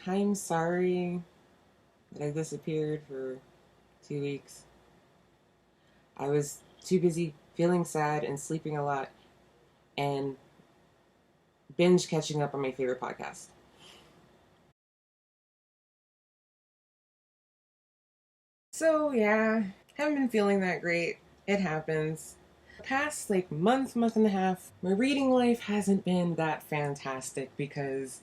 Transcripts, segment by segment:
I'm sorry that I disappeared for 2 weeks. I was too busy feeling sad and sleeping a lot and binge catching up on my favorite podcast. So, yeah, haven't been feeling that great. It happens. The past month and a half, my reading life hasn't been that fantastic because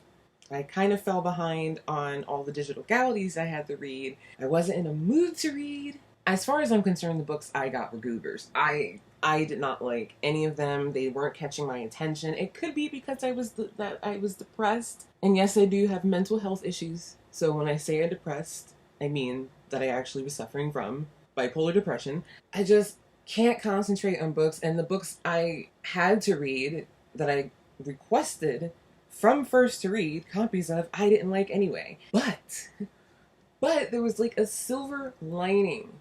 I kind of fell behind on all the digital galleries I had to read. I wasn't in a mood to read. As far as I'm concerned, the books I got were goobers. I did not like any of them. They weren't catching my attention. It could be because that I was depressed. And yes, I do have mental health issues. So when I say I'm depressed, I mean that I actually was suffering from bipolar depression. I just can't concentrate on books, and the books I had to read that I requested from first to read copies of, I didn't like anyway. But there was like a silver lining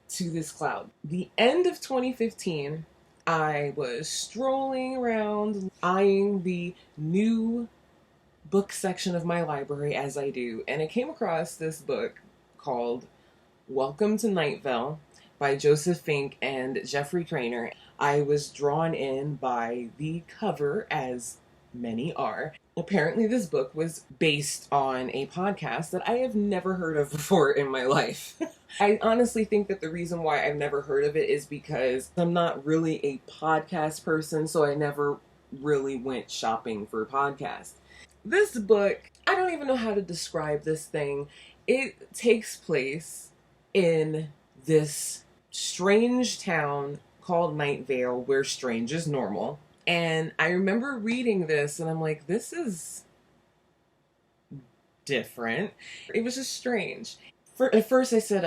to this cloud. The end of 2015, I was strolling around eyeing the new book section of my library as I do, and I came across this book called Welcome to Night Vale by Joseph Fink and Jeffrey Craner. I was drawn in by the cover, as many are. Apparently, this book was based on a podcast that I have never heard of before in my life. I honestly think that the reason why I've never heard of it is because I'm not really a podcast person, so I never really went shopping for podcasts. This book, I don't even know how to describe this thing. It takes place in this strange town called Night Vale where strange is normal. And I remember reading this and I'm like, this is different. It was just strange. At first I said,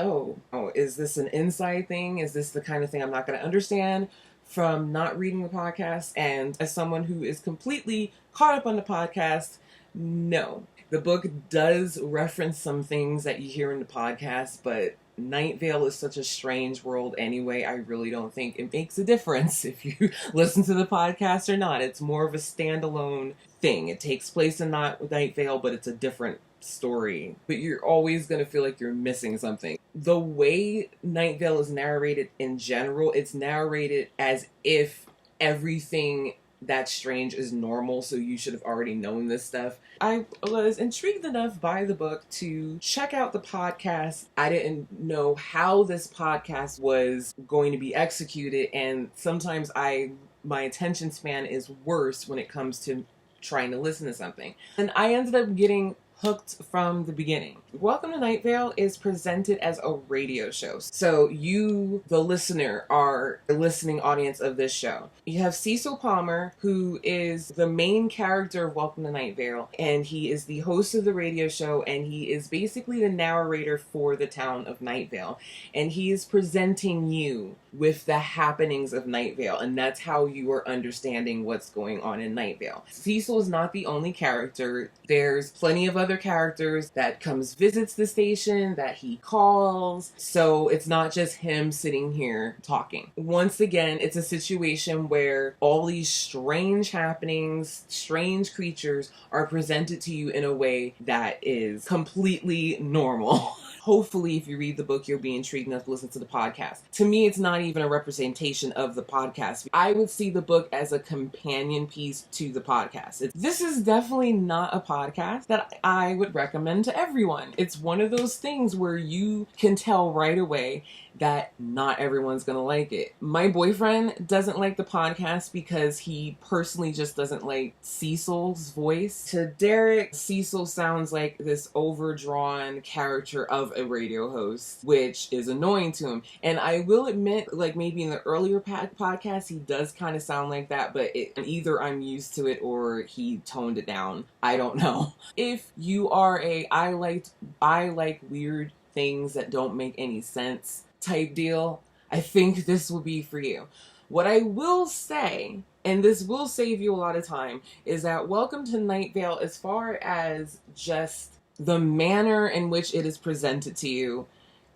is this an inside thing? Is this the kind of thing I'm not going to understand from not reading the podcast? And as someone who is completely caught up on the podcast, no. The book does reference some things that you hear in the podcast, but Night Vale is such a strange world anyway. I really don't think it makes a difference if you listen to the podcast or not. It's more of a standalone thing. It takes place in not Night Vale, but it's a different story. But you're always going to feel like you're missing something. The way Night Vale is narrated in general, it's narrated as if everything that's strange is normal, so you should have already known this stuff. I was intrigued enough by the book to check out the podcast. I didn't know how this podcast was going to be executed, and sometimes my attention span is worse when it comes to trying to listen to something. And I ended up getting hooked from the beginning. Welcome to Night Vale is presented as a radio show. So you, the listener, are the listening audience of this show. You have Cecil Palmer, who is the main character of Welcome to Night Vale, and he is the host of the radio show, and he is basically the narrator for the town of Night Vale. And he is presenting you with the happenings of Night Vale, and that's how you are understanding what's going on in Night Vale. Cecil is not the only character. There's plenty of other characters that visits the station, that he calls, so it's not just him sitting here talking. Once again, it's a situation where all these strange happenings, strange creatures are presented to you in a way that is completely normal. Hopefully, if you read the book, you'll be intrigued enough to listen to the podcast. To me, it's not even a representation of the podcast. I would see the book as a companion piece to the podcast. This is definitely not a podcast that I would recommend to everyone. It's one of those things where you can tell right away that not everyone's going to like it. My boyfriend doesn't like the podcast because he personally just doesn't like Cecil's voice. To Derek, Cecil sounds like this overdrawn character of a radio host, which is annoying to him. And I will admit, like maybe in the earlier podcast, he does kind of sound like that, but either I'm used to it or he toned it down. I don't know. If you are I like weird things that don't make any sense type deal, I think this will be for you. What I will say, and this will save you a lot of time, is that Welcome to Night Vale, as far as just the manner in which it is presented to you,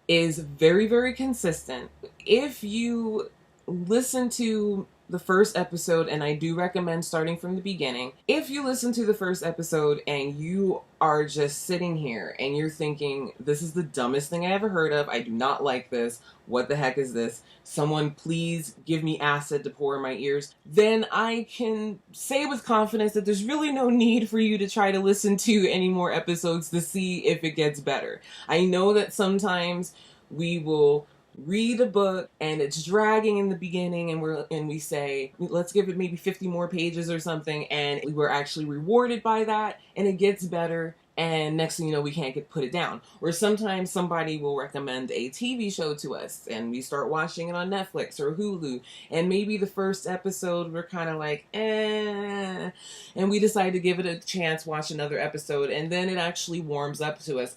is very, very consistent. If you listen to the first episode, and I do recommend starting from the beginning. If you listen to the first episode and you are just sitting here and you're thinking, this is the dumbest thing I ever heard of, I do not like this, what the heck is this? Someone please give me acid to pour in my ears. Then I can say with confidence that there's really no need for you to try to listen to any more episodes to see if it gets better. I know that sometimes we will read a book and it's dragging in the beginning and we say, let's give it maybe 50 more pages or something, and we're actually rewarded by that and it gets better, and next thing you know we can't put it down. Or sometimes somebody will recommend a TV show to us and we start watching it on Netflix or Hulu, and maybe the first episode we're kind of like and we decide to give it a chance, watch another episode, and then it actually warms up to us.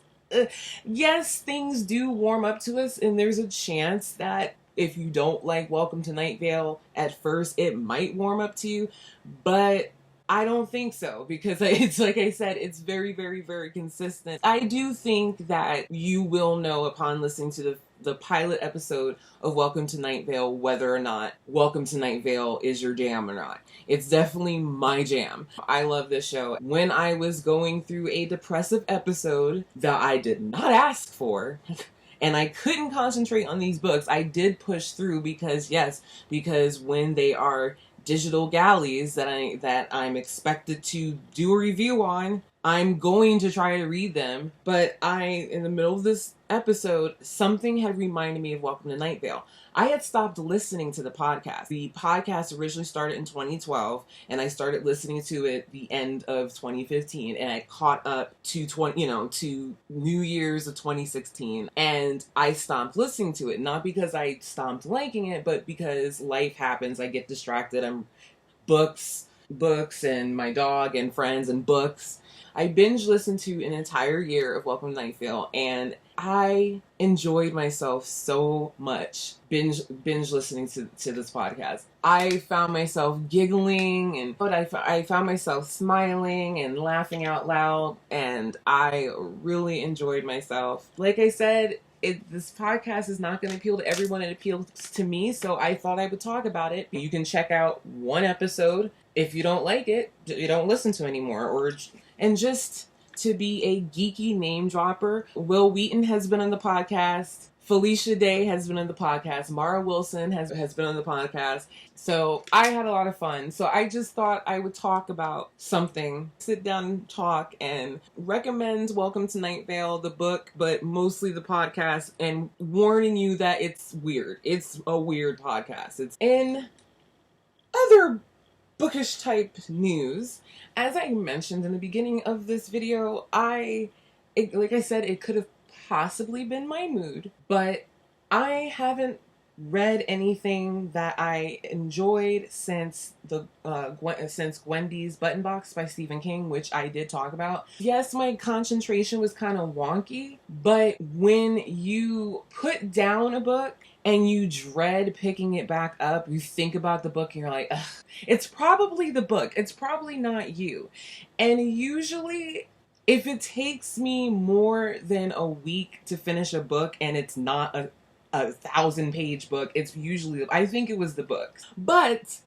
Yes, things do warm up to us, and there's a chance that if you don't like Welcome to Night Vale at first, it might warm up to you, but I don't think so, because it's like I said, it's very, very, very consistent. I do think that you will know upon listening to the pilot episode of Welcome to Night Vale whether or not Welcome to Night Vale is your jam or not. It's definitely my jam. I love this show. When I was going through a depressive episode that I did not ask for, and I couldn't concentrate on these books, I did push through because when they are digital galleys that I'm expected to do a review on, I'm going to try to read them. But in the middle of this episode, something had reminded me of Welcome to Night Vale. I had stopped listening to the podcast. The podcast originally started in 2012, and I started listening to it the end of 2015, and I caught up to to New Year's of 2016, and I stopped listening to it, not because I stopped liking it, but because life happens. I get distracted. I'm books, and my dog, and friends, and books. I binge listened to an entire year of Welcome to Night Vale, and I enjoyed myself so much binge listening to this podcast. I found myself giggling, but I found myself smiling and laughing out loud, and I really enjoyed myself. Like I said, this podcast is not going to appeal to everyone. It appeals to me, so I thought I would talk about it. You can check out one episode. If you don't like it, you don't listen to anymore. And just to be a geeky name dropper, Will Wheaton has been on the podcast. Felicia Day has been on the podcast. Mara Wilson has been on the podcast. So I had a lot of fun. So I just thought I would talk about something, sit down and talk, and recommend Welcome to Night Vale, the book, but mostly the podcast, and warning you that it's weird. It's a weird podcast. It's in other bookish type news. As I mentioned in the beginning of this video, like I said, it could have possibly been my mood, but I haven't read anything that I enjoyed since Gwendy's Button Box by Stephen King, which I did talk about. Yes, my concentration was kind of wonky, but when you put down a book and you dread picking it back up, you think about the book and you're like, ugh, it's probably the book. It's probably not you. And usually, if it takes me more than a week to finish a book and it's not a 1,000-page book, it's usually, I think it was the book. But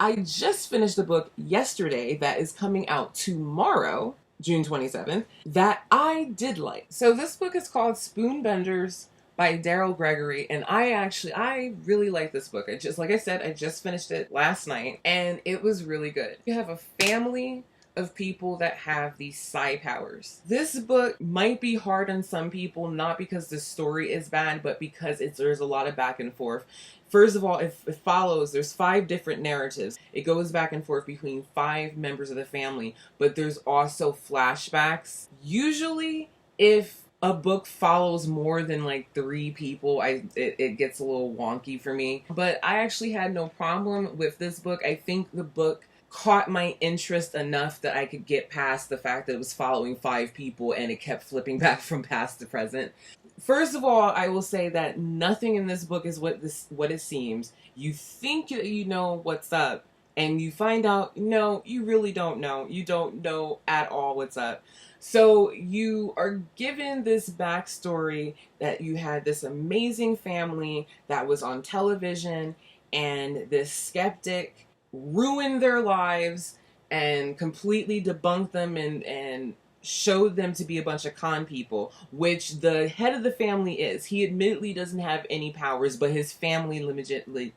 I just finished a book yesterday that is coming out tomorrow, June 27th, that I did like. So this book is called Spoonbenders by Daryl Gregory, and I really like this book. Like I said, I just finished it last night, and it was really good. You have a family of people that have these psi powers. This book might be hard on some people, not because the story is bad, but because there's a lot of back and forth. First of all, it follows, there's 5 different narratives. It goes back and forth between 5 members of the family, but there's also flashbacks. Usually, if a book follows more than like 3 people, it gets a little wonky for me. But I actually had no problem with this book. I think the book caught my interest enough that I could get past the fact that it was following 5 people and it kept flipping back from past to present. First of all, I will say that nothing in this book is what it seems. You think you know what's up, and you find out, no, you really don't know. You don't know at all what's up. So you are given this backstory that you had this amazing family that was on television, and this skeptic ruined their lives and completely debunked them and showed them to be a bunch of con people, which the head of the family is. He admittedly doesn't have any powers, but his family legitimately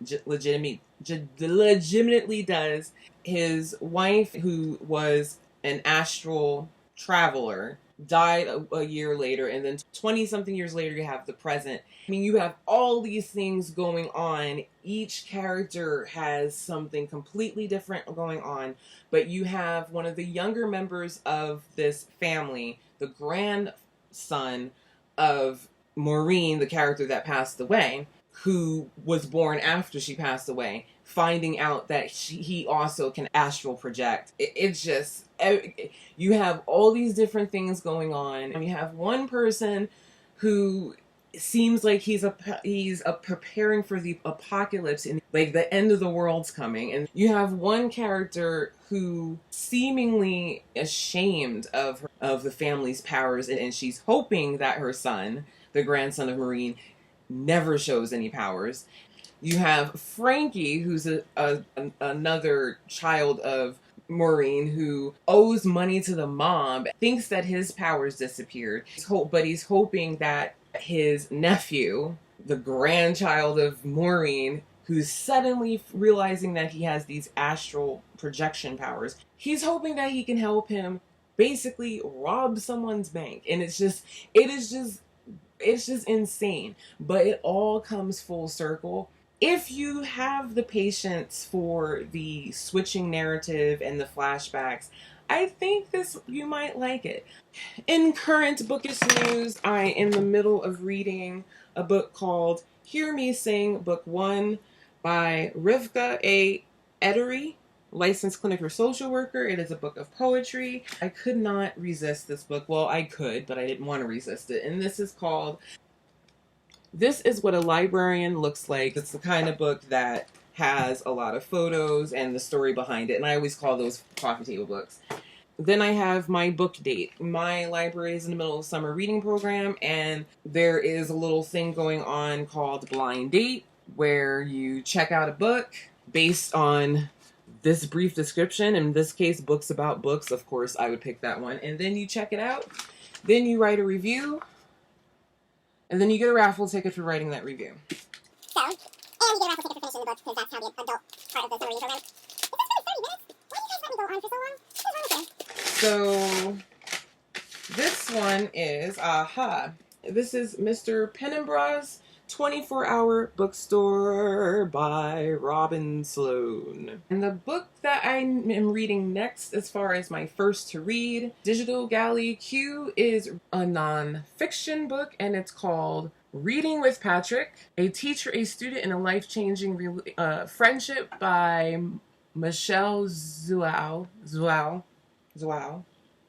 does. His wife, who was an astral traveler, died a year later, and then 20 something years later you have the present. I mean, you have all these things going on. Each character has something completely different going on, but you have one of the younger members of this family, the grandson of Maureen, the character that passed away, who was born after she passed away, finding out that he also can astral project. It's just, you have all these different things going on, and you have one person who seems like he's preparing for the apocalypse, and like the end of the world's coming, and you have one character who seemingly ashamed of the family's powers, and she's hoping that her son, the grandson of Maureen, never shows any powers. You have Frankie, who's another child of Maureen, who owes money to the mob, thinks that his powers disappeared, but he's hoping that his nephew, the grandchild of Maureen, who's suddenly realizing that he has these astral projection powers, he's hoping that he can help him basically rob someone's bank. And it's just insane. But it all comes full circle. If you have the patience for the switching narrative and the flashbacks, I think you might like it. In current Bookish news, I am in the middle of reading a book called Hear Me Sing, Book 1 by Rivka A. Edery, licensed clinical social worker. It is a book of poetry. I could not resist this book. Well, I could, but I didn't want to resist it. And this is called This Is What a Librarian Looks Like. It's the kind of book that has a lot of photos and the story behind it. And I always call those coffee table books. Then I have my book date. My library is in the middle of summer reading program, and there is a little thing going on called Blind Date, where you check out a book based on this brief description. In this case, books about books. Of course, I would pick that one. And then you check it out. Then you write a review. And then you get a raffle ticket for writing that review. So, and you get a raffle ticket for finishing the book, because that's how the adult part of the summer reading program. This is really 30 minutes. Why do you guys let me go on for so long? What's wrong with you? So, this one is, this is Mr. Penumbra's 24-Hour Bookstore by Robin Sloan. And the book that I am reading next, as far as my first to read, Digital Galley Q, is a non-fiction book, and it's called Reading with Patrick, a teacher, a student, and a life-changing friendship by Michelle Zhuao.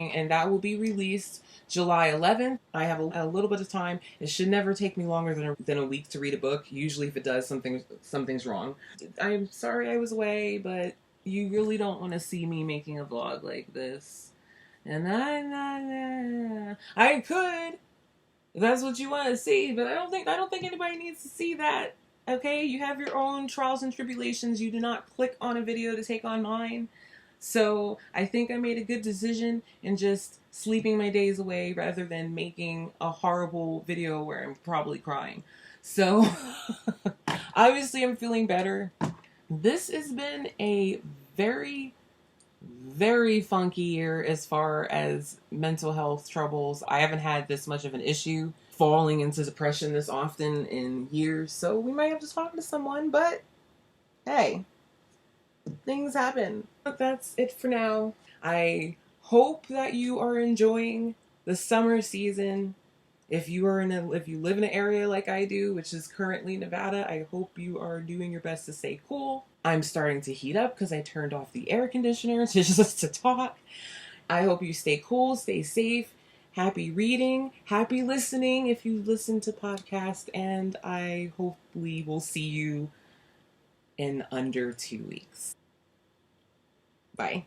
And that will be released July 11th. I have a little bit of time. It should never take me longer than a week to read a book. Usually if it does, something's wrong. I'm sorry I was away, but you really don't want to see me making a vlog like this. And I could, if that's what you want to see, but I don't think anybody needs to see that. Okay, you have your own trials and tribulations. You do not click on a video to take on mine. So I think I made a good decision in just sleeping my days away rather than making a horrible video where I'm probably crying. So obviously I'm feeling better. This has been a very, very funky year as far as mental health troubles. I haven't had this much of an issue falling into depression this often in years. So we might have to talk to someone, but hey, things happen. But that's it for now. I hope that you are enjoying the summer season. If you live in an area like I do, which is currently Nevada, I hope you are doing your best to stay cool. I'm starting to heat up because I turned off the air conditioner just to talk. I hope you stay cool, stay safe. Happy reading, happy listening if you listen to podcasts, and I hopefully will see you in under 2 weeks. Bye.